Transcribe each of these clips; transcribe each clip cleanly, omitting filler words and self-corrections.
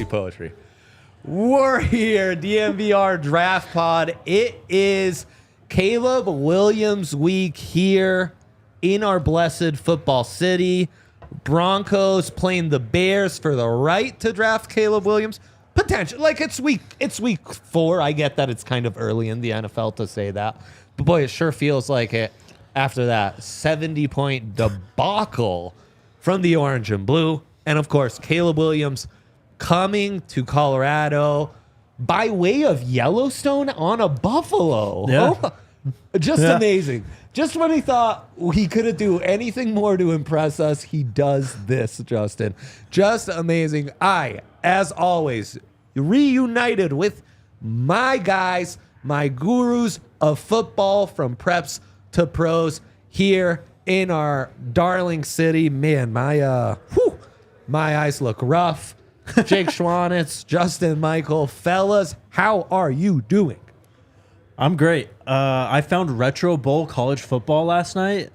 Poetry. We're here, DNVR Draft Pod. It is Caleb Williams week here in our blessed football city. Broncos playing the Bears for the right to draft Caleb Williams. Potential, like it's week 4. I get that it's kind of early in the NFL to say that, but boy, it sure feels like it after that 70-point debacle from the orange and blue, and of course Caleb Williams coming to Colorado by way of Yellowstone on a buffalo. Yeah. Oh, just amazing. Just when he thought he couldn't do anything more to impress us, he does this, Justin. Just amazing. I, as always, reunited with my guys, my gurus of football from preps to pros here in our darling city. Man, my eyes look rough. Jake Schwanitz, Justin Michael, fellas, how are you doing? I'm great. I found Retro Bowl college football last night,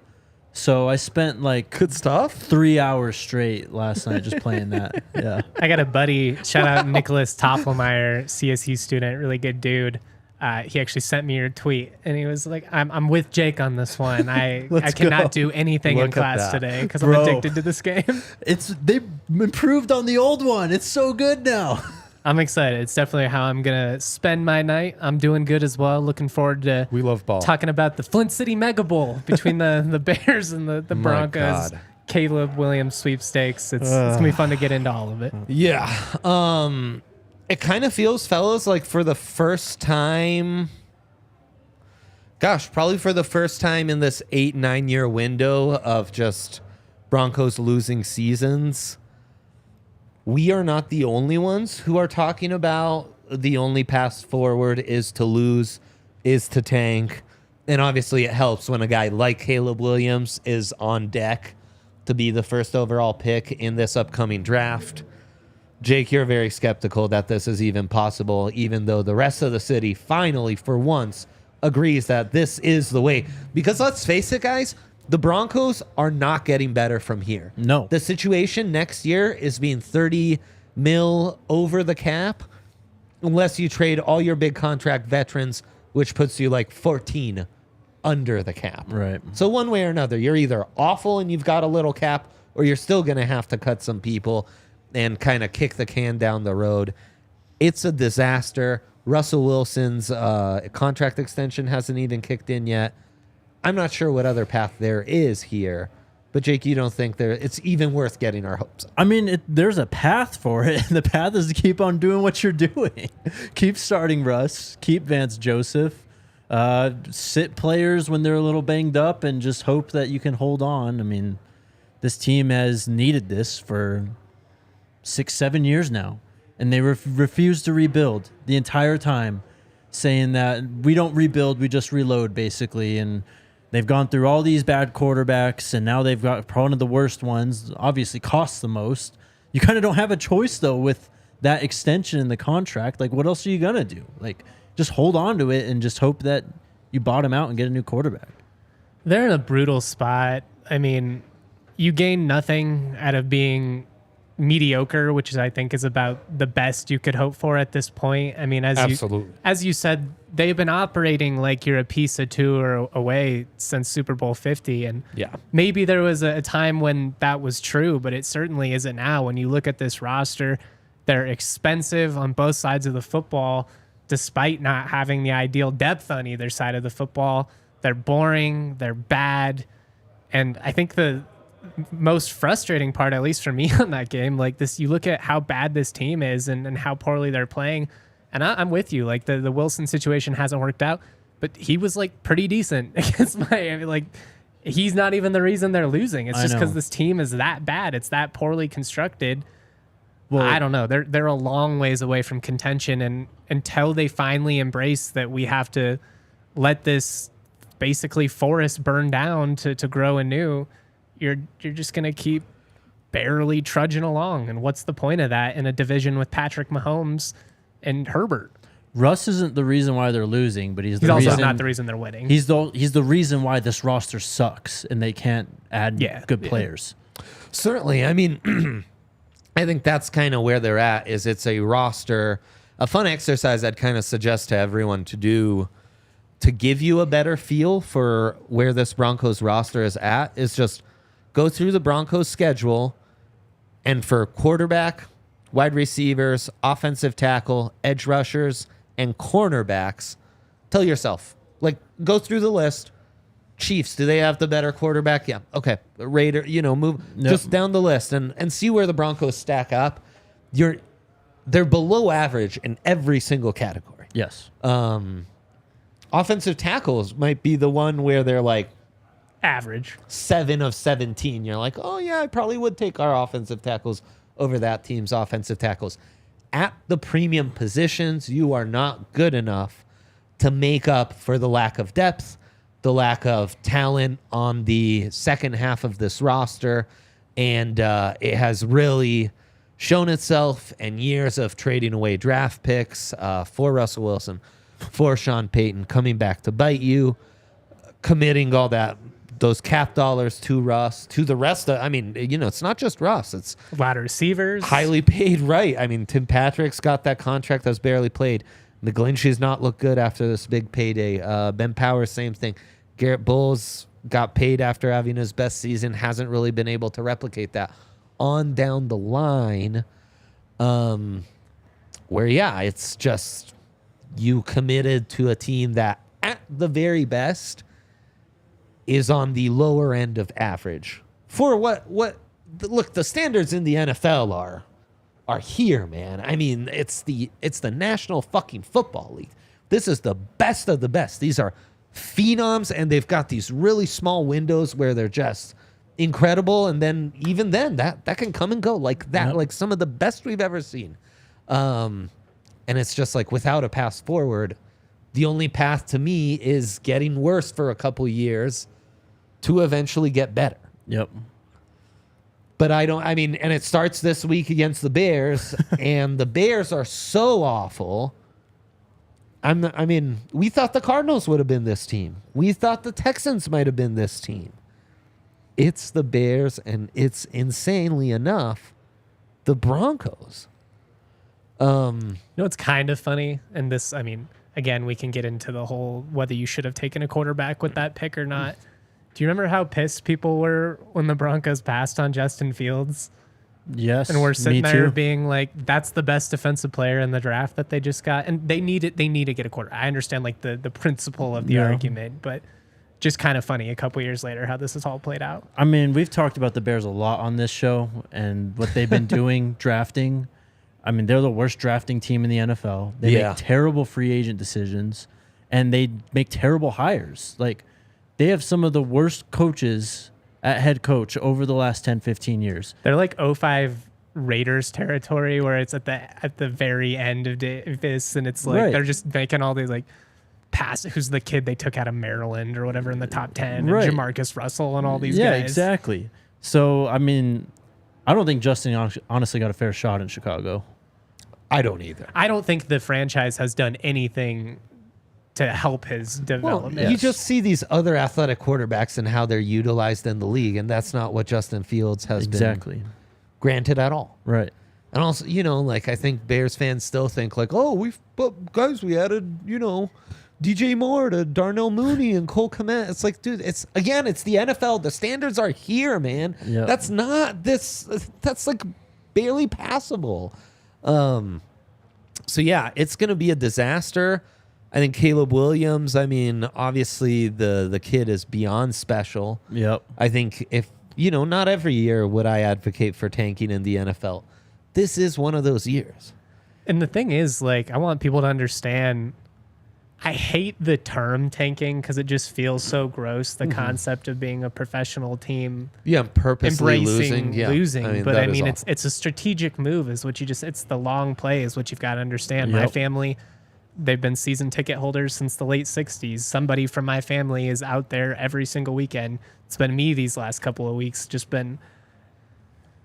so I spent like good stuff 3 hours straight last night just playing that. Yeah, I got a buddy. Shout out Nicholas Tofflemeyer, CSU student, really good dude. He actually sent me your tweet, and he was like, "I'm with Jake on this one. I cannot do anything in class today because I'm addicted to this game." They've improved on the old one. It's so good now. I'm excited. It's definitely how I'm gonna spend my night. I'm doing good as well. Looking forward to we love ball talking about the Flint City Mega Bowl between the Bears and the Broncos. Caleb Williams sweepstakes. It's gonna be fun to get into all of it. Yeah. It kind of feels, fellas, like for the first time, probably for the first time in this 8-9 year window of just Broncos losing seasons, we are not the only ones who are talking about the only path forward is to lose, is to tank. And obviously it helps when a guy like Caleb Williams is on deck to be the first overall pick in this upcoming draft. Jake, you're very skeptical that this is even possible, even though the rest of the city finally, for once, agrees that this is the way. Because let's face it, guys, the Broncos are not getting better from here. No. The situation next year is being $30 million over the cap, unless you trade all your big contract veterans, which puts you like 14 under the cap. Right. So one way or another, you're either awful and you've got a little cap, or you're still going to have to cut some people and kind of kick the can down the road. It's a disaster. Russell Wilson's contract extension hasn't even kicked in yet. I'm not sure what other path there is here. But, Jake, you don't think it's even worth getting our hopes up? I mean, there's a path for it. The path is to keep on doing what you're doing. Keep starting Russ. Keep Vance Joseph. Sit players when they're a little banged up and just hope that you can hold on. I mean, this team has needed this for 6-7 years now, and they refuse to rebuild the entire time, saying that we don't rebuild, we just reload, basically. And they've gone through all these bad quarterbacks, and now they've got one of the worst ones, obviously costs the most. You kind of don't have a choice, though, with that extension in the contract. Like, what else are you going to do? Like, just hold on to it and just hope that you bottom out and get a new quarterback. They're in a brutal spot. I mean, you gain nothing out of being mediocre, which is, I think, is about the best you could hope for at this point. I mean, as you said, they've been operating like you're a piece of two or away since Super Bowl 50. And maybe there was a time when that was true, but it certainly isn't now. When you look at this roster, they're expensive on both sides of the football, despite not having the ideal depth on either side of the football. They're boring, they're bad. And I think the most frustrating part, at least for me on that game, like this, you look at how bad this team is and how poorly they're playing. And I'm with you. Like the Wilson situation hasn't worked out, but he was like pretty decent against Miami. Like he's not even the reason they're losing. It's just because this team is that bad. It's that poorly constructed. Well, I don't know. They're a long ways away from contention, and until they finally embrace that we have to let this basically forest burn down to grow anew, you're just gonna keep barely trudging along. And what's the point of that in a division with Patrick Mahomes and Herbert? Russ isn't the reason why they're losing, but he's also reason, not the reason they're winning. He's the reason why this roster sucks and they can't add good players. Certainly. I mean, I think that's kind of where they're at. Is it's a roster, a fun exercise I'd kind of suggest to everyone to do to give you a better feel for where this Broncos roster is at. Is just go through the Broncos schedule, and for quarterback, wide receivers, offensive tackle, edge rushers, and cornerbacks, tell yourself, like, go through the list. Chiefs, do they have the better quarterback? Yeah. Okay. Raider, move just down the list and see where the Broncos stack up. They're below average in every single category. Yes. Offensive tackles might be the one where they're like average 7 of 17. You're like, oh yeah, I probably would take our offensive tackles over that team's offensive tackles. At the premium positions, you are not good enough to make up for the lack of depth, the lack of talent on the second half of this roster. And it has really shown itself in years of trading away draft picks for Russell Wilson, for Sean Payton, coming back to bite you, committing all those cap dollars to Russ, to the rest of, it's not just Russ. It's a lot of receivers. Highly paid, right. I mean, Tim Patrick's got that contract that's barely played. McGlinchey's not looked good after this big payday. Ben Powers, same thing. Garrett Bowles got paid after having his best season, hasn't really been able to replicate that. On down the line, where, it's just you committed to a team that at the very best is on the lower end of average for what look, the standards in the NFL are here, man. I mean, it's the National fucking Football League. This is the best of the best. These are phenoms, and they've got these really small windows where they're just incredible, and then even then that can come and go like that. Like some of the best we've ever seen. And it's just like without a path forward, the only path to me is getting worse for a couple years to eventually get better. Yep. But and it starts this week against the Bears, and the Bears are so awful. We thought the Cardinals would have been this team. We thought the Texans might have been this team. It's the Bears, and it's insanely enough the Broncos. It's kind of funny, and this, again, we can get into the whole whether you should have taken a quarterback with that pick or not. Do you remember how pissed people were when the Broncos passed on Justin Fields? Yes, and we're sitting there being like, "That's the best defensive player in the draft that they just got," and they need to get a quarter. I understand like the principle of the argument, but just kind of funny a couple years later how this has all played out. We've talked about the Bears a lot on this show and what they've been doing drafting. They're the worst drafting team in the NFL. They make terrible free agent decisions, and they make terrible hires. Like, they have some of the worst coaches at head coach over the last 10, 15 years. They're like 05 Raiders territory where it's at the very end of this, and it's like they're just making all these like pass. Who's the kid they took out of Maryland or whatever in the top 10? And Jamarcus Russell and all these guys. Yeah, exactly. So, I don't think Justin honestly got a fair shot in Chicago. I don't either. I don't think the franchise has done anything to help his development. Well, you just see these other athletic quarterbacks and how they're utilized in the league, and that's not what Justin Fields has been granted at all. Right. And also, I think Bears fans still think like, oh, we added, DJ Moore to Darnell Mooney and Cole Kmet. It's like, dude, it's the NFL. The standards are here, man. Yep. That's not this. That's like barely passable. So yeah, it's going to be a disaster. I think Caleb Williams, obviously the kid is beyond special. Yep. I think if, not every year would I advocate for tanking in the NFL. This is one of those years. And the thing is, like, I want people to understand I hate the term tanking because it just feels so gross. The concept of being a professional team, purposely embracing losing. But I mean, awful. it's a strategic move. Is what you just. It's the long play is what you've got to understand. Yep. My family, they've been season ticket holders since the late '60s. Somebody from my family is out there every single weekend. It's been me these last couple of weeks. Just been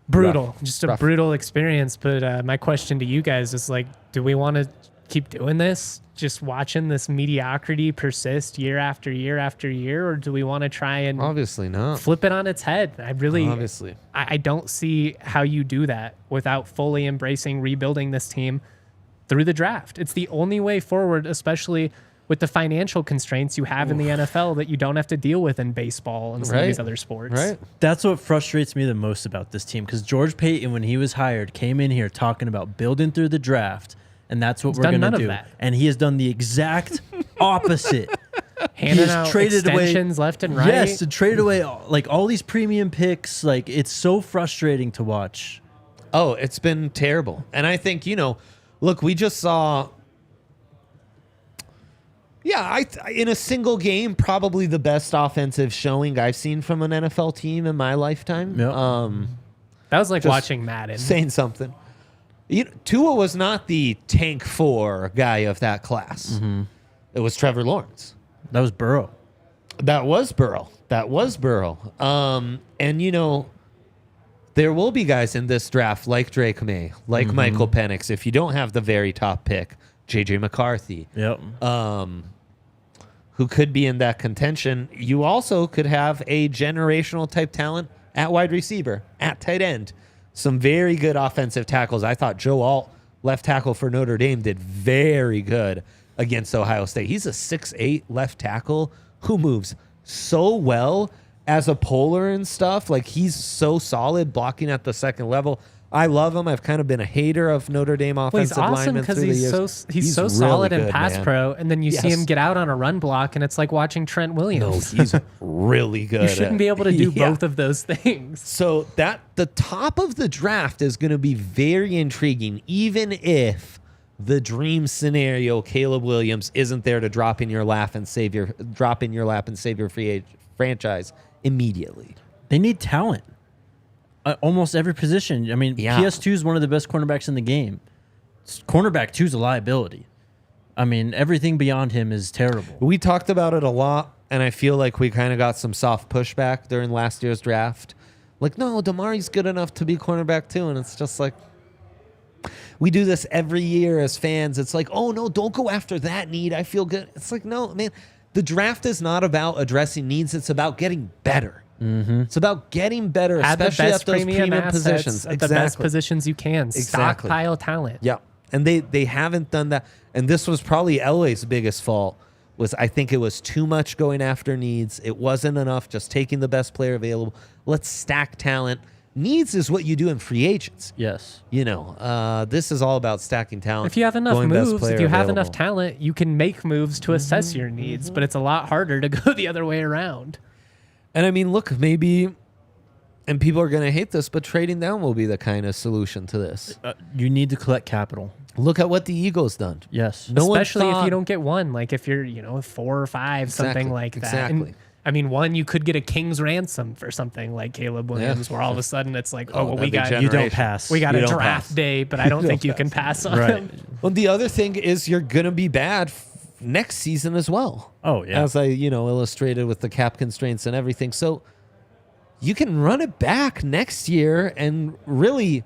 brutal. Just a brutal experience. But my question to you guys is like, do we want to keep doing this? Just watching this mediocrity persist year after year after year, or do we want to try and Obviously not. flip it on its head? Obviously. I don't see how you do that without fully embracing rebuilding this team through the draft. It's the only way forward, especially with the financial constraints you have in the NFL that you don't have to deal with in baseball and some of these other sports. Right. That's what frustrates me the most about this team, because George Payton, when he was hired, came in here talking about building through the draft. And that's what we're going to do. That. And he has done the exact opposite. Handing out traded extensions left and right. Yes, and traded away like all these premium picks. Like, it's so frustrating to watch. Oh, it's been terrible. And I think, look, we just saw, in a single game, probably the best offensive showing I've seen from an NFL team in my lifetime. Yep. That was like watching Madden. Saying something. Tua was not the tank 4 guy of that class. Mm-hmm. It was Trevor Lawrence. That was Burrow. That was Burrow. And, there will be guys in this draft like Drake May, like Michael Penix. If you don't have the very top pick, J.J. McCarthy, who could be in that contention. You also could have a generational type talent at wide receiver, at tight end. Some very good offensive tackles. I thought Joe Alt, left tackle for Notre Dame, did very good against Ohio State. He's a 6'8" left tackle who moves so well as a polar and stuff. Like, he's so solid blocking at the second level. I love him. I've kind of been a hater of Notre Dame offensive linemen through the years. He's so really solid in good, pass pro, and then you see him get out on a run block, and it's like watching Trent Williams. No, he's really good. You shouldn't be able to do both of those things. So the top of the draft is going to be very intriguing, even if the dream scenario, Caleb Williams, isn't there to drop in your lap and save your free franchise immediately. They need talent. Almost every position. I mean, PS2 is one of the best cornerbacks in the game. Cornerback 2 is a liability. I mean, everything beyond him is terrible. We talked about it a lot, and I feel like we kind of got some soft pushback during last year's draft. Like, no, Damari's good enough to be cornerback 2, and it's just like, we do this every year as fans. It's like, oh, no, don't go after that need. I feel good. It's like, no, man, the draft is not about addressing needs. It's about getting better. Mm-hmm. It's about getting better, especially at those premium positions. At the best positions you can. Stockpile talent. Yeah. And they haven't done that. And this was probably LA's biggest fault. I think it was too much going after needs. It wasn't enough just taking the best player available. Let's stack talent. Needs is what you do in free agents. Yes. This is all about stacking talent. If you have enough moves, if you have enough talent, you can make moves to assess your needs, but it's a lot harder to go the other way around. And I mean, look, maybe, and people are going to hate this, but trading down will be the kind of solution to this. You need to collect capital. Look at what the Eagles done. Yes. Especially if you don't get one, like if you're, 4 or 5, something like that. Exactly. And, I mean, one, you could get a king's ransom for something like Caleb Williams, where all of a sudden it's like, we got you don't pass. We got a draft day, but I don't think you can pass on him. Well, the other thing is you're going to be bad next season as well. Oh, yeah. As I, illustrated with the cap constraints and everything. So you can run it back next year and really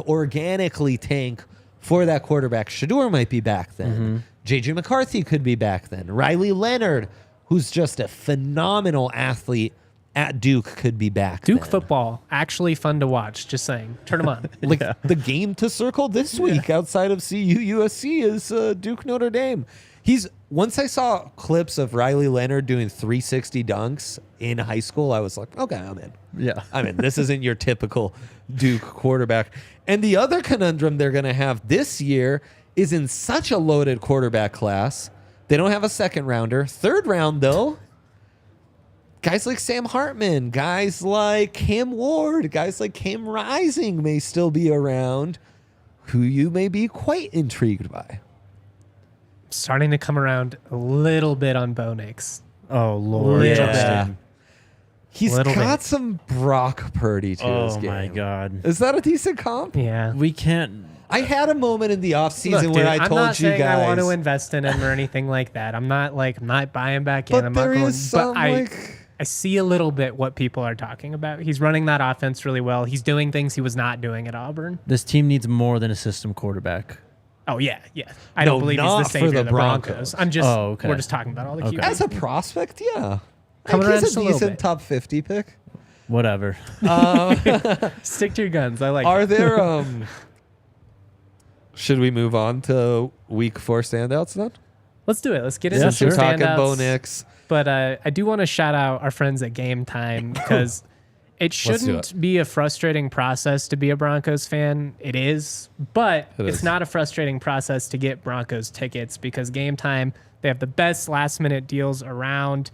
organically tank for that quarterback. Shedeur might be back then. Mm-hmm. J.J. McCarthy could be back then. Riley Leonard, who's just a phenomenal athlete at Duke, could be back Duke then. football, actually fun to watch. Just saying. Turn them on. The game to circle this week outside of CU USC is Duke Notre Dame. Once I saw clips of Riley Leonard doing 360 dunks in high school, I was like, okay, I'm in. Yeah. I'm in. This isn't your typical Duke quarterback. And the other conundrum they're going to have this year is in such a loaded quarterback class, they don't have a second rounder. Third round, though, guys like Sam Hartman, guys like Cam Ward, guys like Cam Rising may still be around, who you may be quite intrigued by. starting to come around a little bit on Bo Nix. Oh, Lord. Yeah. He's Little got bit. some Brock Purdy to his Oh, game. my God. Is that a decent comp? Yeah. We can't. I had a moment in the offseason Look, where dude, I I'm told not you saying guys. I want to invest in him or anything like that. I'm not buying back in. But I'm there not going. is some, but I see a little bit what people are talking about. He's running that offense really well. He's doing things he was not doing at Auburn. This team needs more than a system quarterback. Oh yeah. I No, don't believe he's not the for savior the of the Broncos. Broncos. We're just talking about all the QBs. As a prospect, yeah. Coming I think around he's just a a little decent bit. top 50 pick. Whatever. Stick to your guns. I like Are it. there should we move on to week 4 standouts then? Let's do it. Let's get Yeah, into some sure. Talking standouts. Bo Nix. But I do want to shout out our friends at Game Time because it do shouldn't be a frustrating process to be a Broncos fan. It is, but it's not a frustrating process to get Broncos tickets because Game Time, they have the best last minute deals around.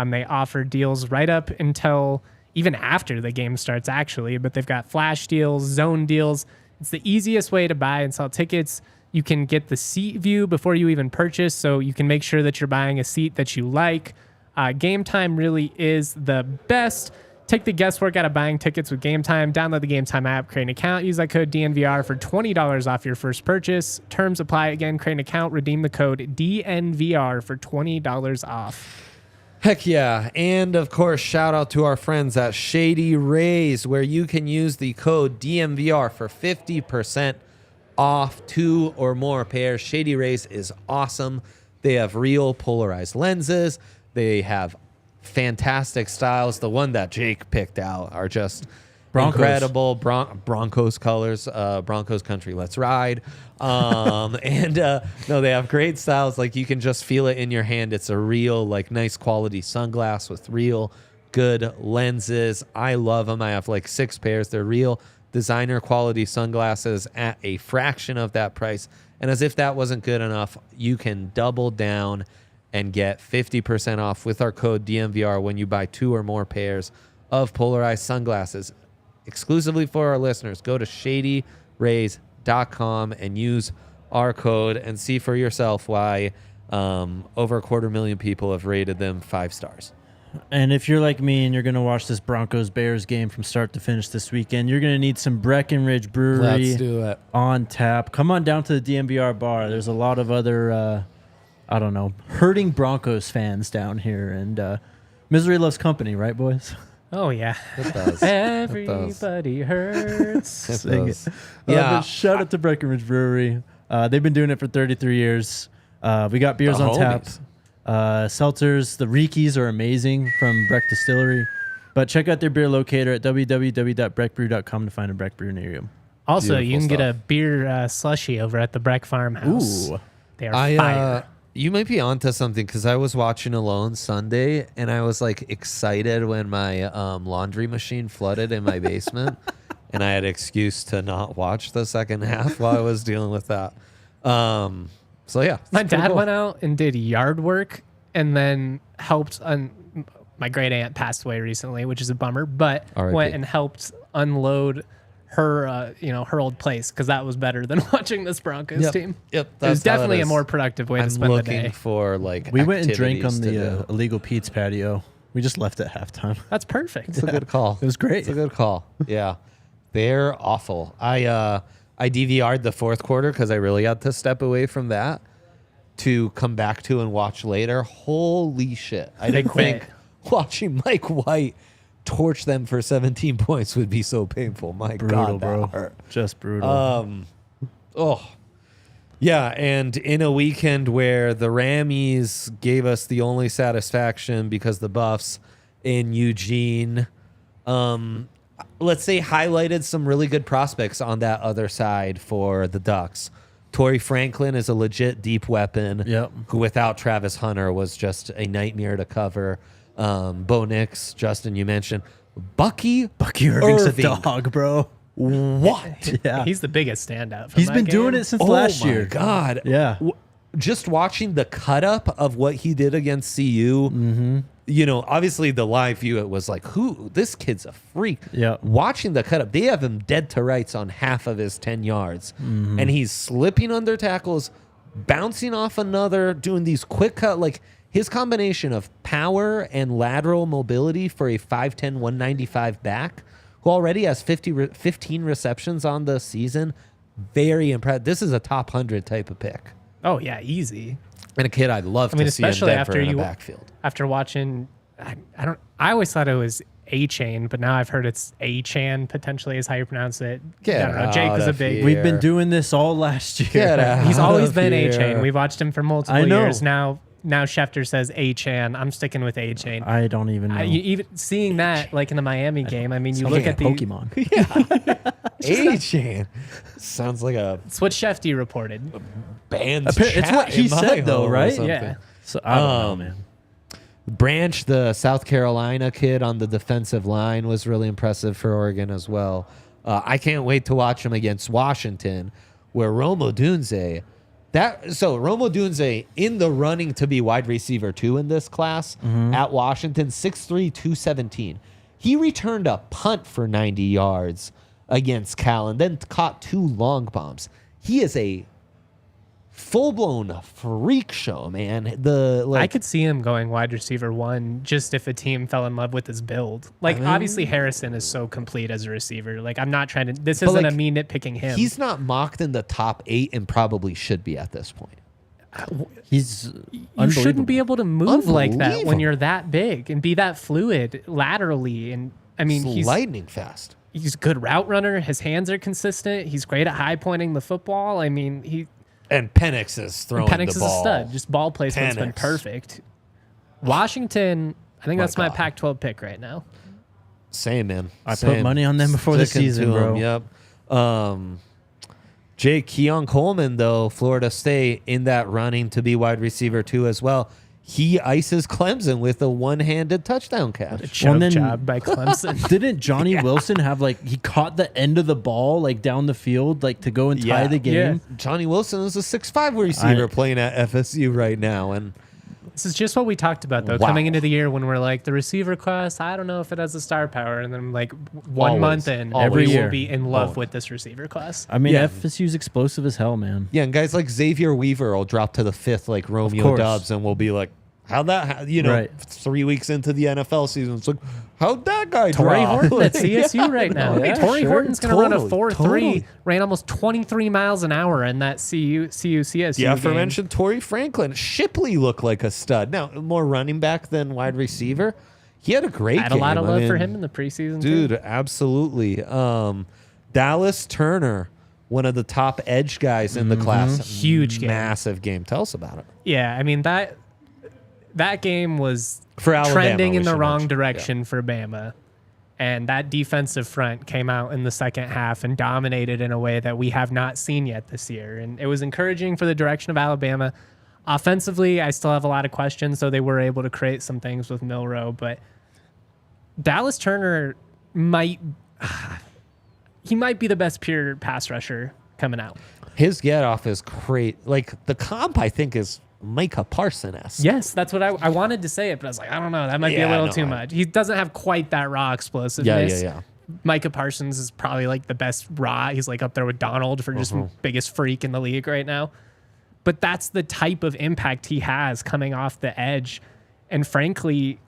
They offer deals right up until even after the game starts, actually, but they've got flash deals, zone deals. It's the easiest way to buy and sell tickets. You can get the seat view before you even purchase, so you can make sure that you're buying a seat that you like. Game Time really is the best. Take the guesswork out of buying tickets with Game Time. Download the Game Time app, create an account, use that code DNVR for $20 off your first purchase. Terms apply. Again, create an account, redeem the code DNVR for $20 off. Heck yeah. And of course, shout out to our friends at Shady Rays, where you can use the code DMVR for 50% off 2 or more pairs. Shady Rays is awesome. They have real polarized lenses. They have fantastic styles. The one that Jake picked out are just Broncos. incredible. Broncos colors, Broncos country, let's ride. No, they have great styles. Like you can just feel it in your hand. It's a real, like, nice quality sunglass with real good lenses. I love them. I have like 6 pairs. They're real designer quality sunglasses at a fraction of that price. And as if that wasn't good enough, you can double down and get 50% off with our code DMVR when you buy 2 or more pairs of polarized sunglasses. Exclusively for our listeners, go to shadyrays.com and use our code and see for yourself why over 250,000 people have rated them 5 stars. And if you're like me and you're going to watch this Broncos-Bears game from start to finish this weekend, you're going to need some Breckenridge Brewery Let's do it. on tap. Come on down to the DNVR bar. There's a lot of other, hurting Broncos fans down here. And misery loves company, right, boys? Oh, yeah. It does. Everybody hurts. Sing it. Yeah. But shout out to Breckenridge Brewery. They've been doing it for 33 years. We got beers The on tap. homies. Seltzers, the Rickies are amazing from Breck Distillery. But check out their beer locator at www.breckbrew.com to find a Breck brew near you. Also, you Beautiful can get a stuff. beer slushy over at the Breck Farmhouse. Ooh. They are fire. You might be onto something because I was watching Alone Sunday and I was like excited when my laundry machine flooded in my basement and I had an excuse to not watch the second half while I was dealing with that. So yeah, it's My pretty dad cool. went out and did yard work and then helped. My great aunt passed away recently, which is a bummer, but R.I.P. went and helped unload her, her old place because that was better than watching this Broncos team. Yep, It was that's how definitely a is. more productive way I'm to spend the looking day. for like We went and drank on activities to the do. illegal Pete's patio. We just left at halftime. That's perfect. It's a good call. It was great. It's a good call. Yeah, they're awful. I DVR'd the fourth quarter because I really had to step away from that to come back to and watch later. Holy shit! I didn't quit. think watching Mike White torch them for 17 points would be so painful. My Brutal, God, that bro. hurt. Just brutal. Yeah, and in a weekend where the Rammies gave us the only satisfaction because the Buffs in Eugene, let's say highlighted some really good prospects on that other side for the Ducks. Torrey Franklin is a legit deep weapon. Yep. Who without Travis Hunter was just a nightmare to cover. Bo Nix, Justin, you mentioned. Bucky Irving's Irving. a dog, bro. What? Yeah. He's the biggest standout. From He's that been game. doing it since last year. Oh my God. Yeah. Just watching the cut up of what he did against CU, obviously the live view, it was like, this kid's a freak. Yeah. Watching the cut up, they have him dead to rights on half of his 10 yards. And he's slipping under tackles, bouncing off another, doing these quick cut, like his combination of power and lateral mobility for a 5'10", 195 back who already has 15 receptions on the season. Very impressive. This is a top 100 type of pick. Oh yeah, easy. And a kid I'd love to see in especially Denver after in the backfield. After watching, I always thought it was A-Chain, but now I've heard it's A-Chan potentially is how you pronounce it. Get I don't know. Jake was a big. here. We've been doing this all last year. Get out He's always of been here. A-Chain. We've watched him for multiple I know. years now. Now Schefter says A-Chan. I'm sticking with A-Chain. I don't even know. Even seeing that, like in the Miami game, I mean, you look at the Pokemon. A-Chan. Sounds like a It's what Shefty reported. band's It's chat what he in my said, though, home or right? something. Yeah. So I don't know, man. Branch, the South Carolina kid on the defensive line, was really impressive for Oregon as well. I can't wait to watch him against Washington, where Romo Dunze, Romo Dunze in the running to be wide receiver 2 in this class at Washington, 6'3", 217. He returned a punt for 90 yards against Cal and then caught 2 long bombs. He is a full-blown freak show, man. I could see him going wide receiver 1 just if a team fell in love with his build. Like, obviously Harrison is so complete as a receiver. Like, I'm not trying to. This isn't a me nitpicking him. He's not mocked in the top 8 and probably should be at this point. He's You shouldn't be able to move like that when Unbelievable. you're that big and be that fluid laterally. And I mean, He's lightning fast. he's a good route runner. His hands are consistent. He's great at high pointing the football. I mean, And Penix is throwing Penix the is ball. a stud. Just ball placement's been Penix. perfect. Washington, I think My that's my God. Pac-12 pick right now. Same, man. I put money on them before the Sticking season, to 'em, bro. Yep. Jake Keon Coleman, though, Florida State in that running to be wide receiver 2 as well. He ices Clemson with a one-handed touchdown catch. Choke then- job by Clemson. Didn't Johnny Wilson have he caught the end of the ball down the field to go and tie the game? Johnny Wilson is a 6'5" receiver playing at FSU right now. And This is just what we talked about, though, Wow. coming into the year when we're like, the receiver class, I don't know if it has the star power. And then, like, 1 month in, Always. we year. will be in love Always. with this receiver class. I mean, Yeah. FSU's explosive as hell, man. yeah, and guys like Xavier Weaver will drop to the 5th like Romeo course. Dubs, and we'll be like, Right. 3 weeks into the NFL season, it's like, how'd that guy Torrey drop? Horton at CSU right now. Yeah, Torrey sure. Horton's going to run a Totally, 4.3, totally. ran almost 23 miles an hour in that CSU The game. aforementioned Torrey Franklin. Shipley looked like a stud. Now, more running back than wide receiver. He had a great I had game. a lot of I love for mean, him in the preseason. Dude, too. absolutely. Dallas Turner, one of the top edge guys in the class. Huge game. Massive game. Tell us about it. Yeah, I mean, that game was For Alabama, trending we in the should wrong mention. direction for Bama. And that defensive front came out in the second half and dominated in a way that we have not seen yet this year. And it was encouraging for the direction of Alabama. Offensively, I still have a lot of questions, so they were able to create some things with Milroe. But Dallas Turner might be the best pure pass rusher coming out. His get off is great. Like, the comp, I think, is Micah Parsons-esque. Yes, that's what I wanted to say it, but I was like, I don't know. That might be a little too much. He doesn't have quite that raw explosiveness. Yeah. Micah Parsons is probably like the best raw. He's like up there with Donald for just biggest freak in the league right now. But that's the type of impact he has coming off the edge. And frankly,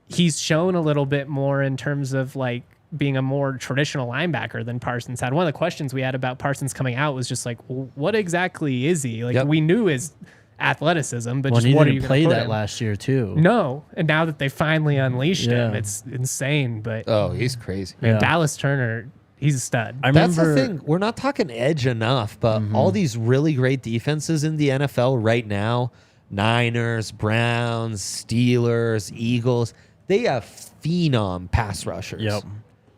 he's shown a little bit more in terms of like being a more traditional linebacker than Parsons had. One of the questions we had about Parsons coming out was just like, well, what exactly is he? Like, we knew his athleticism, but Well, just he what are you didn't going play to put that him? last year too. No, and now that they finally unleashed him, Yeah. it's insane. But Oh, he's crazy. man, Yeah. Dallas Turner, he's a stud. I That's remember the thing. We're not talking edge enough, but all these really great defenses in the NFL right now, Niners, Browns, Steelers, Eagles, they have phenom pass rushers. Yep.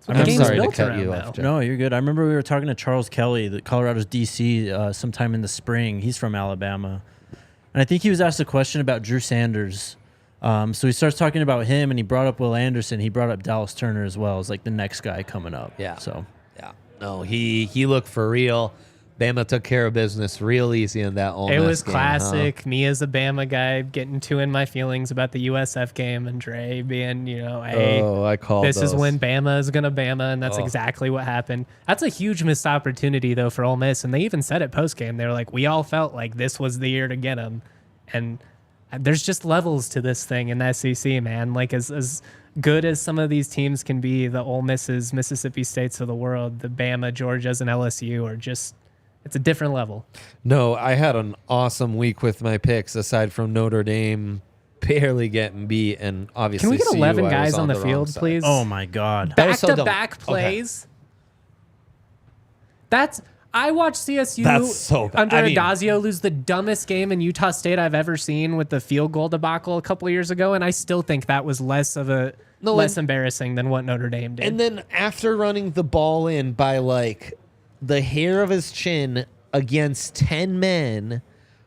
The I'm game's sorry to built cut around you now. off, Jeff. No, you're good. I remember we were talking to Charles Kelly, the Colorado's DC, sometime in the spring. He's from Alabama. And I think he was asked a question about Drew Sanders. So he starts talking about him, and he brought up Will Anderson. He brought up Dallas Turner as well as like the next guy coming up. Yeah. So Yeah. No, he looked for real. Bama took care of business real easy in that Ole It Miss was game, classic. huh? Me as a Bama guy getting too in my feelings about the USF game, and Dre being, hey, I called this is those. when Bama is going to Bama, and that's exactly what happened. That's a huge missed opportunity, though, for Ole Miss, and they even said it post-game. They were like, we all felt like this was the year to get them, and there's just levels to this thing in the SEC, man. Like, as good as some of these teams can be, the Ole Misses, Mississippi States of the world, the Bama, Georgias, and LSU are just... It's a different level. No, I had an awesome week with my picks, aside from Notre Dame barely getting beat, and obviously Can we get CU, 11 I guys was on the wrong field, side. please? Oh my God. That was so dumb. Back-to-back Okay. plays. I watched CSU That's so bad. under I mean- Adazio lose the dumbest game in Utah State I've ever seen with the field goal debacle a couple of years ago, and I still think that was less embarrassing than what Notre Dame did. And then after running the ball in by like the hair of his chin against 10 men,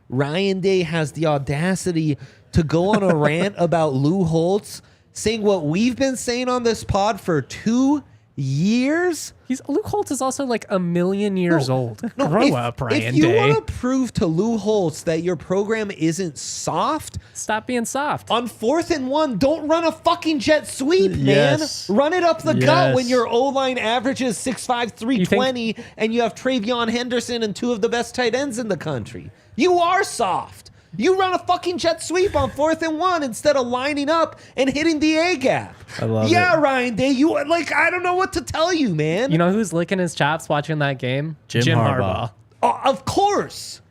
Ryan Day has the audacity to go on a rant about Lou Holtz, saying what we've been saying on this pod for 2 years. Luke Holtz is also like a million years old. No, Grow up, Ryan If you Day. want to prove to Lou Holtz that your program isn't soft, Stop being soft. on 4th and 1, don't run a fucking jet sweep, Yes. man. Run it up the gut when Yes. your O-line averages 6'5", 320, and you have Travion Henderson and 2 of the best tight ends in the country. You are soft. You run a fucking jet sweep on 4th and 1 instead of lining up and hitting the A gap. I love Yeah, it. Ryan Day, I don't know what to tell you, man. You know who's licking his chops watching that game? Jim Harbaugh. Oh, of course.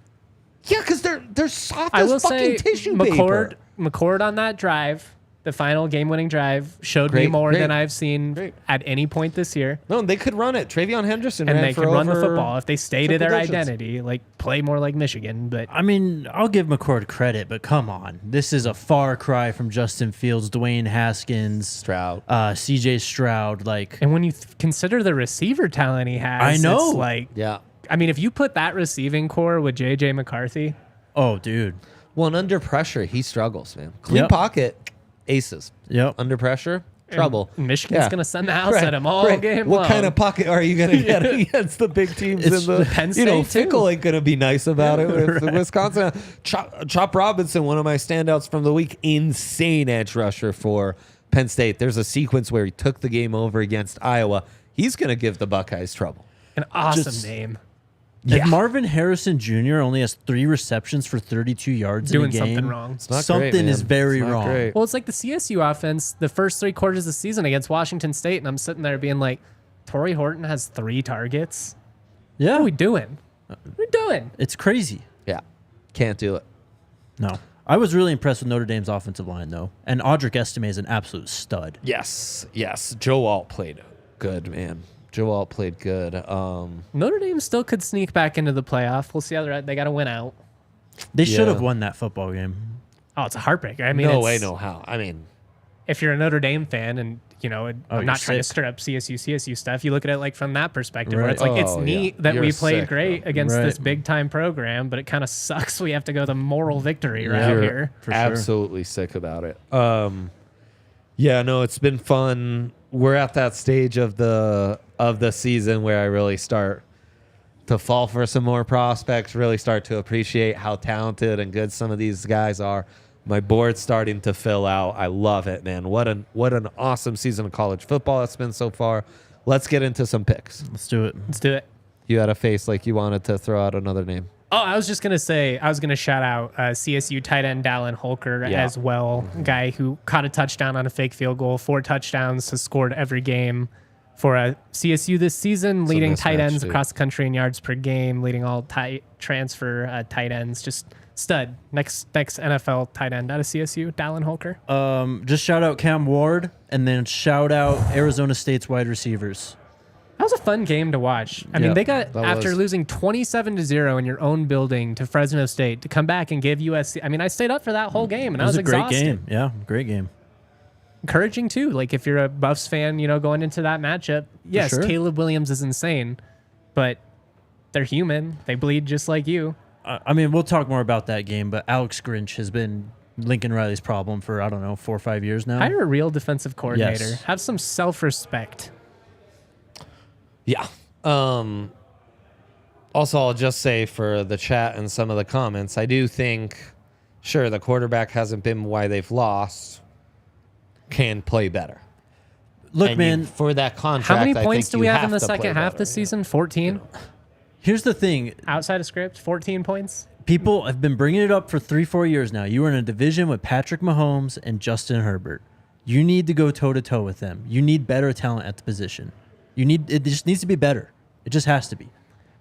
Yeah, because they're soft I as will fucking say tissue paper. McCord on that drive, the final game-winning drive, showed me Great, more great, than I've seen great. at any point this year. No, they could run it. Travion Henderson And ran they for can run the over football if they stay to triple their digits. identity, like play more like Michigan. But I mean, I'll give McCord credit, but come on. This is a far cry from Justin Fields, Dwayne Haskins, Stroud. CJ Stroud. Like, and when you consider the receiver talent he has, I know. It's like, Yeah. I mean, if you put that receiving core with J.J. McCarthy, oh, dude. Well, and under pressure, he struggles, man. Clean Yep. pocket, aces. Yep. Under pressure, trouble. Michigan's Yeah. going to send the house Right, at him all right. game What long. kind of pocket are you going to get against the big teams It's in the Penn Fickle State, too. ain't going to be nice about it with Wisconsin. Chop Robinson, one of my standouts from the week, insane edge rusher for Penn State. There's a sequence where he took the game over against Iowa. He's going to give the Buckeyes trouble. An awesome Just- name. And Yeah. Marvin Harrison Jr. only has 3 receptions for 32 yards Doing in a game. something wrong. It's not Something great, man. is very It's not wrong. great. Well, it's like the CSU offense, the first 3 quarters of the season against Washington State, and I'm sitting there being like, Torrey Horton has 3 targets. Yeah. What are we doing? What are we doing? It's crazy. Yeah. Can't do it. No. I was really impressed with Notre Dame's offensive line, though. And Audric Estime is an absolute stud. Yes. Joe Alt played good, man. Joe Alt played good. Notre Dame still could sneak back into the playoff. We'll see how they got to win out. They should Yeah. have won that football game. Oh, it's a heartbreaker. I mean, No it's- way, no how. I mean, If you're a Notre Dame fan and, I'm you're not trying to sick. stir up CSU stuff, you look at it like from that perspective where Right. it's like, it's Oh, neat yeah. that You're we played sick, great bro. against Right. this big time program, but it kind of sucks we have to go the moral victory right you're here. For sure. absolutely sick about it. Yeah, no, it's been fun. We're at that stage of the season where I really start to fall for some more prospects, really start to appreciate how talented and good some of these guys are. My board's starting to fill out. I love it, man. What an awesome season of college football it's been so far. Let's get into some picks. Let's do it. Let's do it. You had a face like you wanted to throw out another name. Oh, I was just going to say, I was going to shout out CSU tight end Dallin Holker Yeah. as well. Guy who caught a touchdown on a fake field goal, 4 touchdowns, has scored every game for CSU this season, leading tight mismatch, ends too. across the country in yards per game, leading all transfer tight ends. Just stud. Next NFL tight end out of CSU, Dallin Holker. Just shout out Cam Ward and then shout out Arizona State's wide receivers. That was a fun game to watch. I mean, Yep, they got, that after was. losing 27-0 in your own building to Fresno State, to come back and give USC. I mean, I stayed up for that whole game, and It I was was a great exhausted. game. Yeah, great game. Encouraging, too. Like, if you're a Buffs fan, going into that matchup, yes, sure. Caleb Williams is insane, but they're human. They bleed just like you. I mean, we'll talk more about that game, but Alex Grinch has been Lincoln Riley's problem for, 4 or 5 years now. Hire a real defensive coordinator. Yes. Have some self-respect. Yeah. Also, I'll just say for the chat and some of the comments, I do think, sure, the quarterback hasn't been why they've lost, can play better. Look, And man, for that contract, How many I points think do you we have in the to play second half better, this season? 14? here's the thing. Outside of script, 14 points? People have been bringing it up for 3-4 years now. You are in a division with Patrick Mahomes and Justin Herbert. You need to go toe-to-toe with them. You need better talent at the position. It just needs to be better. It just has to be.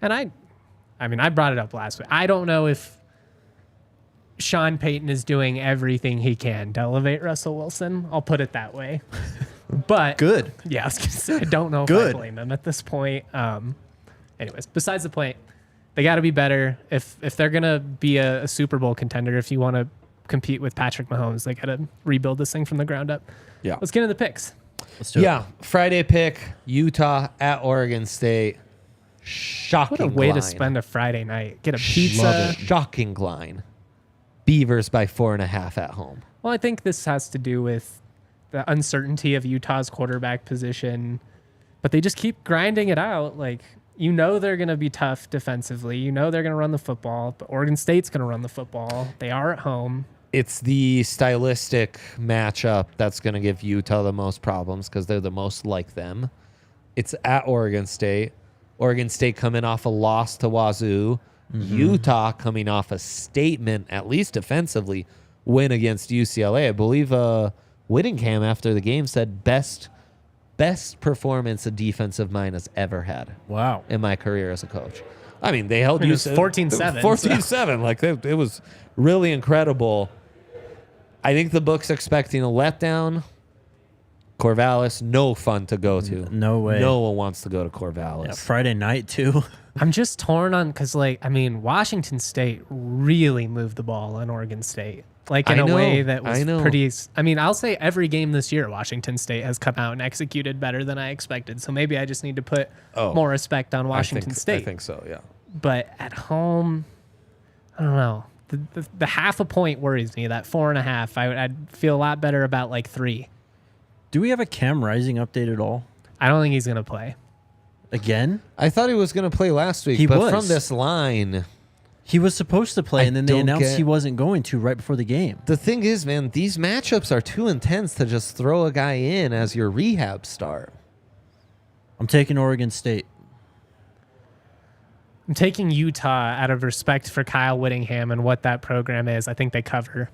And I mean, I brought it up last week. I don't know if Sean Payton is doing everything he can to elevate Russell Wilson. I'll put it that way. But Good. Yeah, I was gonna say, I don't know if I blame him at this point. Anyways, besides the point, they got to be better. If they're gonna be a Super Bowl contender, if you want to compete with Patrick Mahomes, they got to rebuild this thing from the ground up. Yeah. Let's get into the picks. Let's do it. Friday pick, Utah at Oregon State. Shocking What a way line. to spend a Friday night. Get a pizza. Shocking line. Beavers by 4.5 at home. Well, I think this has to do with the uncertainty of Utah's quarterback position, but they just keep grinding it out. Like, you know they're going to be tough defensively. You know they're going to run the football, but Oregon State's going to run the football. They are at home. It's the stylistic matchup that's going to give Utah the most problems because they're the most like them. It's at Oregon State. Oregon State coming off a loss to Wazoo. Utah coming off a statement, at least defensively, win against UCLA. I believe Whittingham after the game said best performance a defensive mind has ever had. Wow. In my career as a coach. I mean, they held It was UCLA 14-7. 14-7. Like it was really incredible. I think the book's expecting a letdown. Corvallis, no fun to go to. No way. No one wants to go to Corvallis. Yeah, Friday night, too. I'm just torn on because, Washington State really moved the ball on Oregon State. Like, in a way that was pretty... I mean, I'll say every game this year, Washington State has come out and executed better than I expected. So maybe I just need to put more respect on Washington State. I think so, yeah. But at home, I don't know. The half a point worries me. That 4.5, I'd feel a lot better about 3. Do we have a Cam Rising update at all? I don't think he's going to play. Again? I thought he was going to play last week, but from this line... He was supposed to play, and then they announced he wasn't going to right before the game. The thing is, man, these matchups are too intense to just throw a guy in as your rehab start. I'm taking Oregon State. I'm taking Utah out of respect for Kyle Whittingham and what that program is. I think they cover.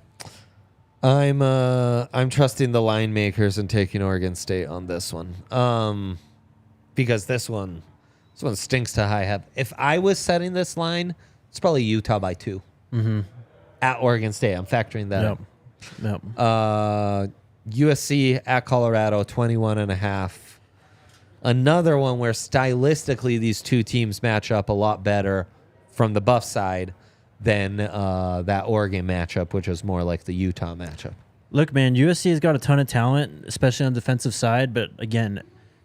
I'm trusting the line makers and taking Oregon State on this one. Because this one stinks to high heaven. If I was setting this line, it's probably Utah by 2. Mm-hmm. At Oregon State. I'm factoring that in. Yep. USC at Colorado, 21.5. Another one where stylistically these two teams match up a lot better from the Buff side than that Oregon matchup, which is more like the Utah matchup. Look, man, USC has got a ton of talent, especially on the defensive side. But again,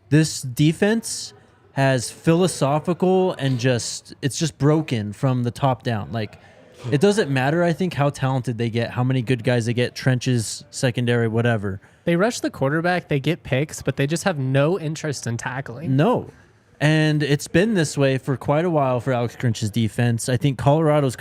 this defense has philosophical and it's just broken from the top down. Like, it doesn't matter, I think, how talented they get, how many good guys they get, trenches, secondary, whatever. They rush the quarterback, they get picks, but they just have no interest in tackling. No. And it's been this way for quite a while for Alex Grinch's defense. I think Colorado's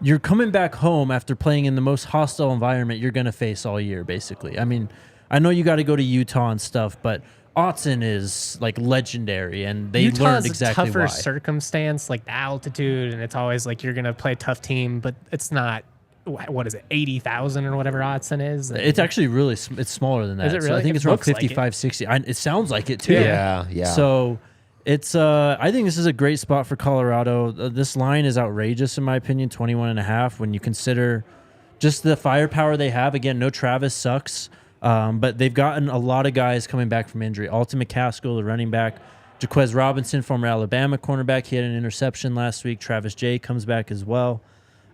you're coming back home after playing in the most hostile environment you're going to face all year, basically. I mean, I know you got to go to Utah and stuff, but Autzen is legendary, and they learned exactly Utah's a tougher why. circumstance, the altitude, and it's always you're going to play a tough team, but it's not, what is it, 80,000 or whatever Autzen is? It's actually it's smaller than that. Is it really? So I think it's around 55, 60. It sounds like it too. Yeah. So it's I think this is a great spot for Colorado. This line is outrageous in my opinion, 21.5 when you consider just the firepower they have. Again, no Travis sucks. But they've gotten a lot of guys coming back from injury. Alton McCaskill, the running back. Jaquez Robinson, former Alabama cornerback. He had an interception last week. Travis Jay comes back as well.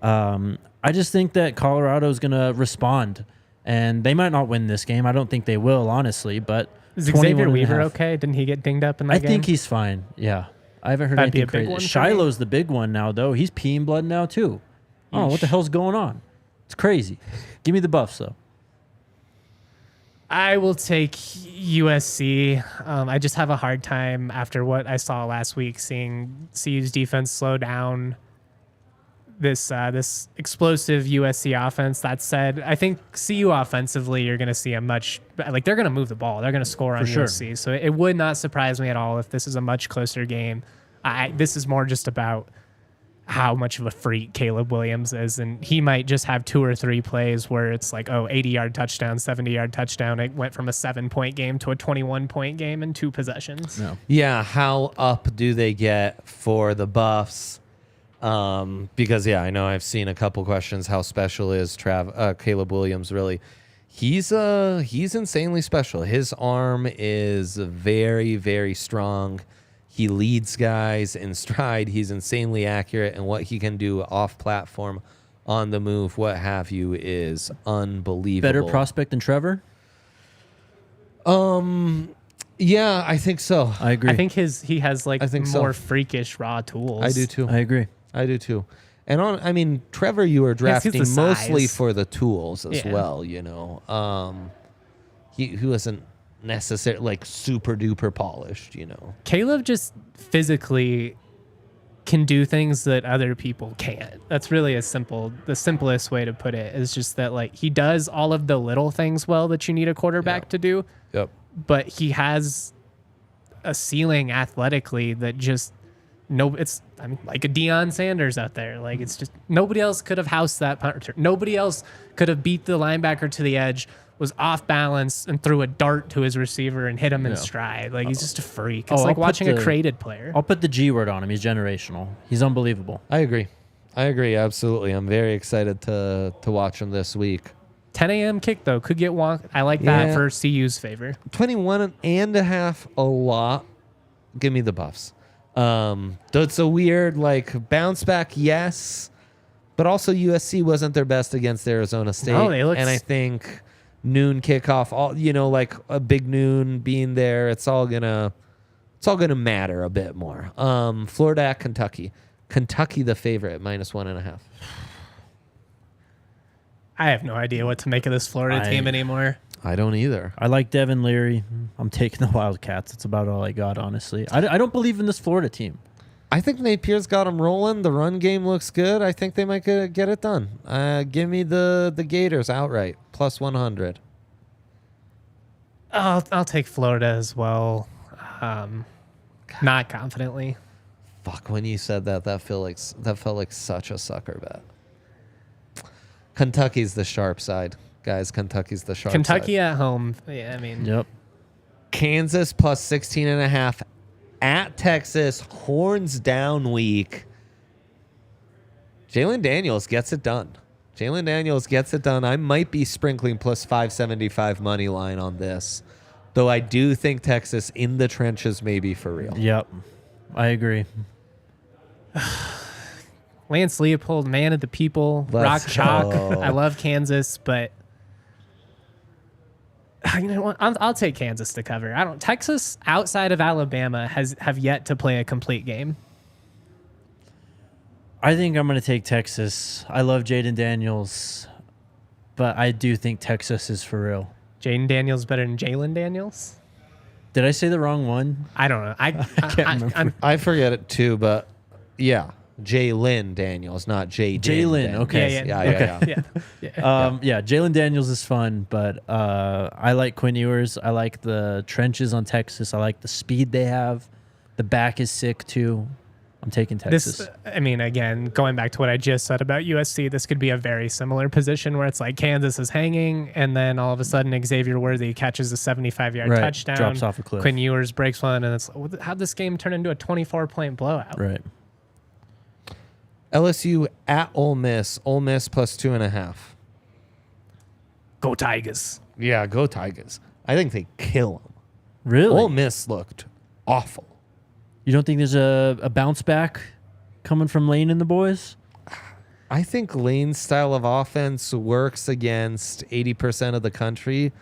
I just think that Colorado is going to respond. And they might not win this game. I don't think they will, honestly. But is Xavier Weaver okay? Didn't he get dinged up in that game? I think he's fine, yeah. I haven't heard anything crazy. Shiloh's the big one now, though. He's peeing blood now, too. Oh, what the hell's going on? It's crazy. Give me the Buffs, though. I will take USC. I just have a hard time after what I saw last week, seeing CU's defense slow down this explosive USC offense. That said, I think CU offensively, you're going to see they're going to move the ball. They're going to score on USC. So it would not surprise me at all if this is a much closer game. This is more just about how much of a freak Caleb Williams is, and he might just have 2 or 3 plays where it's like, 80-yard touchdown, 70-yard touchdown. It went from a 7-point game to a 21-point game in 2 possessions. No. Yeah, how up do they get for the Buffs? Because I know I've seen a couple questions. How special is Caleb Williams? Really, he's insanely special. His arm is very, very strong. He leads guys in stride. He's insanely accurate, and what he can do off platform, on the move, what have you, is unbelievable. Better prospect than Trevor? Yeah, I think so. I agree. I think he has more freakish raw tools. I do too. I agree. And Trevor, you were drafting mostly for the tools as well. He wasn't necessarily super duper polished. Caleb just physically can do things that other people can't. That's really the simplest way to put it is just that he does all of the little things well that you need a quarterback to do. Yep. But he has a ceiling athletically that just it's like a Deion Sanders out there. It's just nobody else could have housed that punter. Nobody else could have beat the linebacker to the edge, was off balance, and threw a dart to his receiver and hit him in stride. He's just a freak. It's like watching a created player. I'll put the G word on him. He's generational. He's unbelievable. I agree. Absolutely. I'm very excited to watch him this week. 10 a.m. kick, though, could get wonk. I like that for CU's favor. 21.5 a lot. Give me the Buffs. It's a weird bounce back, yes, but also USC wasn't their best against Arizona State. No, and I think noon kickoff, a big noon being there, it's all gonna matter a bit more. Florida at Kentucky. Kentucky the favorite, -1.5. I have no idea what to make of this Florida team anymore. I don't either. I like Devin Leary. I'm taking the Wildcats. That's about all I got, honestly. I don't believe in this Florida team. I think Napier's got them rolling. The run game looks good. I think they might get it done. Give me the Gators outright, +100. I'll take Florida as well. Not confidently. Fuck, when you said that felt like such a sucker bet. Kentucky's the sharp side. Guys, Kentucky's the sharp side. Kentucky at home. Yeah, Yep. Kansas +16.5 at Texas. Horns down week. Jalen Daniels gets it done. I might be sprinkling +575 money line on this, though I do think Texas in the trenches may be for real. Yep. I agree. Lance Leopold, man of the people, rock chalk. I love Kansas, but you know what? I'll take Kansas to cover. Texas outside of Alabama have yet to play a complete game. I think I'm going to take Texas. I love Jaden Daniels, but I do think Texas is for real. Jaden Daniels better than Jalen Daniels? Did I say the wrong one? I don't know. I can't remember. I forget it too, but yeah. Jalen Daniels, not Jalen. Okay. Yeah. Jalen Daniels is fun, but I like Quinn Ewers. I like the trenches on Texas. I like the speed they have. The back is sick too. I'm taking Texas. Again, going back to what I just said about USC, this could be a very similar position where it's like Kansas is hanging, and then all of a sudden Xavier Worthy catches a 75-yard touchdown. Drops off a cliff. Quinn Ewers breaks one, and it's how'd this game turn into a 24-point blowout? Right. LSU at Ole Miss. Ole Miss +2.5. Go Tigers. Yeah, go Tigers. I think they kill them. Really? Ole Miss looked awful. You don't think there's a bounce back coming from Lane and the boys? I think Lane's style of offense works against 80% of the country,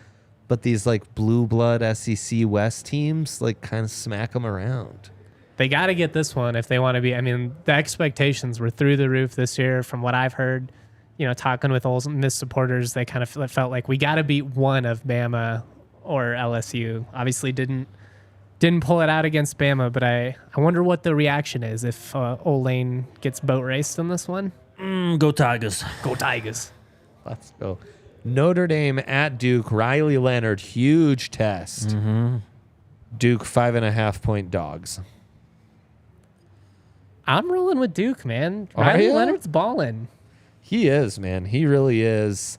but these blue blood SEC West teams kind of smack them around. They got to get this one if they want to be. The expectations were through the roof this year from what I've heard. Talking with Ole Miss supporters, they kind of felt like we got to beat one of Bama or LSU. Obviously didn't pull it out against Bama, but I wonder what the reaction is if Olane gets boat raced in this one. Go Tigers. Go Tigers. Let's go. Notre Dame at Duke. Riley Leonard, huge test. Mm-hmm. Duke 5.5-point dogs. I'm rolling with Duke, man. Are Riley ya? Leonard's balling. He is, man. He really is.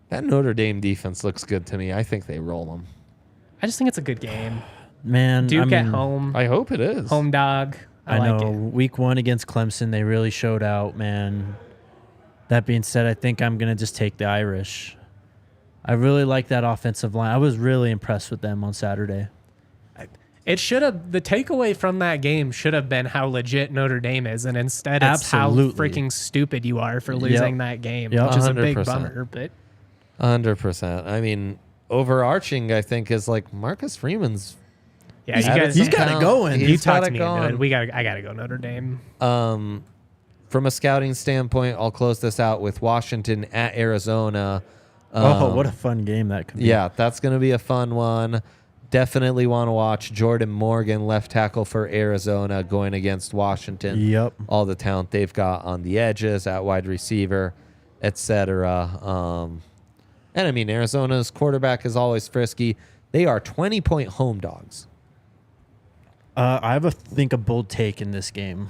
That Notre Dame defense looks good to me. I think they roll them. I just think it's a good game. Man, Duke at home. I hope it is. Home dog. I know. like it. Week 1 against Clemson, they really showed out, man. That being said, I think I'm going to just take the Irish. I really like that offensive line. I was really impressed with them on Saturday. It should have, the takeaway from that game should have been how legit Notre Dame is, and instead it's Absolutely. how freaking stupid you are for losing that game, Yep. which is a big 100%. bummer. But 100%. I mean, overarching, I think, is like Marcus Freeman's. yeah, He's you guys, he's got it going. you He's got talked it me into going. it. I gotta go Notre Dame. From a scouting standpoint, I'll close this out with Washington at Arizona. What a fun game that could be. Yeah, that's going to be a fun one. Definitely want to watch Jordan Morgan, left tackle for Arizona, going against Washington. Yep. All the talent they've got on the edges, at wide receiver, etc. And I mean, Arizona's quarterback is always frisky. They are 20-point home dogs. I have a bold take in this game.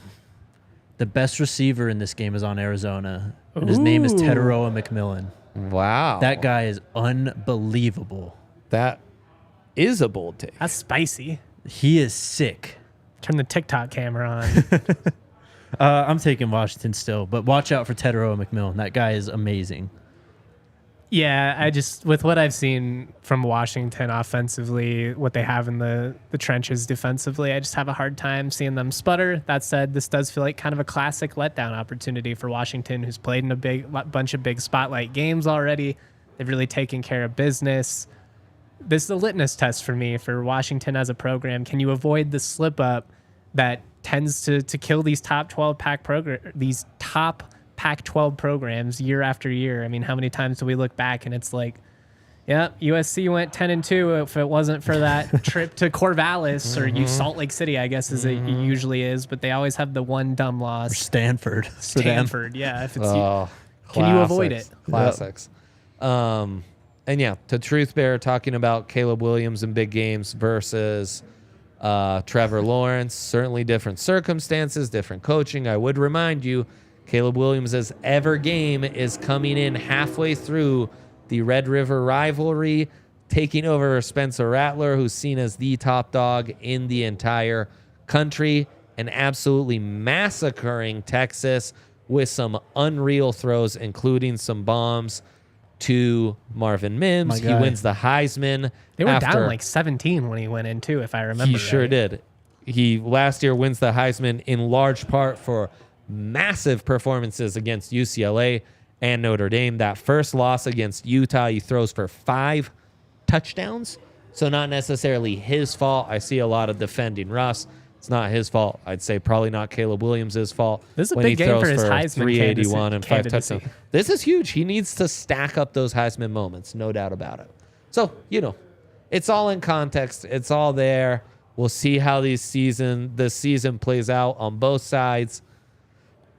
The best receiver in this game is on Arizona, and his name is Ooh. Tedoroa McMillan. Wow. That guy is unbelievable. That is a bold take. That's spicy. He is sick. Turn the TikTok camera on. I'm taking Washington still, but watch out for Tedoroa McMillan. That guy is amazing. Yeah, I just, with what I've seen from Washington offensively, what they have in the trenches defensively, I just have a hard time seeing them sputter. That said, this does feel like kind of a classic letdown opportunity for Washington, who's played in a bunch of big spotlight games already. They've really taken care of business. This is a litmus test for me for Washington as a program. Can you avoid the slip up that tends to kill these top 12 Pac-12 programs year after year? I mean, how many times do we look back and it's like, yeah, USC went 10-2 if it wasn't for that trip to Corvallis or Salt Lake City, I guess as it usually is, but they always have the one dumb loss. Stanford. Stanford, yeah. If it's Can you avoid it? Classics. And yeah, to Truth Bear talking about Caleb Williams in big games versus Trevor Lawrence. Certainly different circumstances, different coaching. I would remind you, Caleb Williams' ever game is coming in halfway through the Red River rivalry, taking over Spencer Rattler, who's seen as the top dog in the entire country, and absolutely massacring Texas with some unreal throws, including some bombs to Marvin Mims. He wins the Heisman. They were down like 17 when he went in too, if I remember. He sure did. He last year wins the Heisman in large part for massive performances against UCLA and Notre Dame. That first loss against Utah, he throws for 5 touchdowns. So not necessarily his fault. I see a lot of defending Russ. It's not his fault. I'd say probably not Caleb Williams' fault. This is a when big he game throws for his Heisman 381 and 5 candidacy. touchdowns. This is huge. He needs to stack up those Heisman moments, no doubt about it. So, it's all in context. It's all there. We'll see how this season plays out on both sides.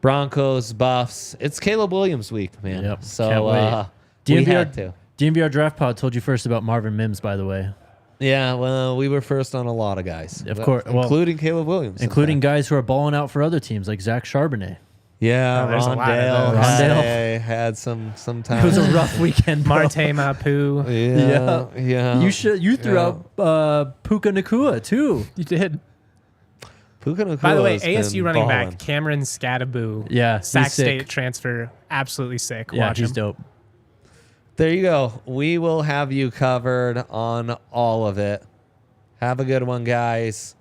Broncos, Buffs. It's Caleb Williams week, man. Yep. So we had to. DNVR Draft Pod told you first about Marvin Mims, by the way. Yeah, well, we were first on a lot of guys. Of course. Including Caleb Williams. Including guys who are balling out for other teams, like Zach Charbonnet. Yeah, there's a lot of Rondale. those. Rondale. Had some time. It was a rough weekend, bro. Marte Mapu. Yeah. You threw out Puka Nakua, too. You did. Puka Nacua By the way, has ASU been running balling. back Cameron Scadaboo. Yeah, Sac he's sick. State transfer. Absolutely sick. Yeah, Watch he's him. dope. There you go. We will have you covered on all of it. Have a good one, guys.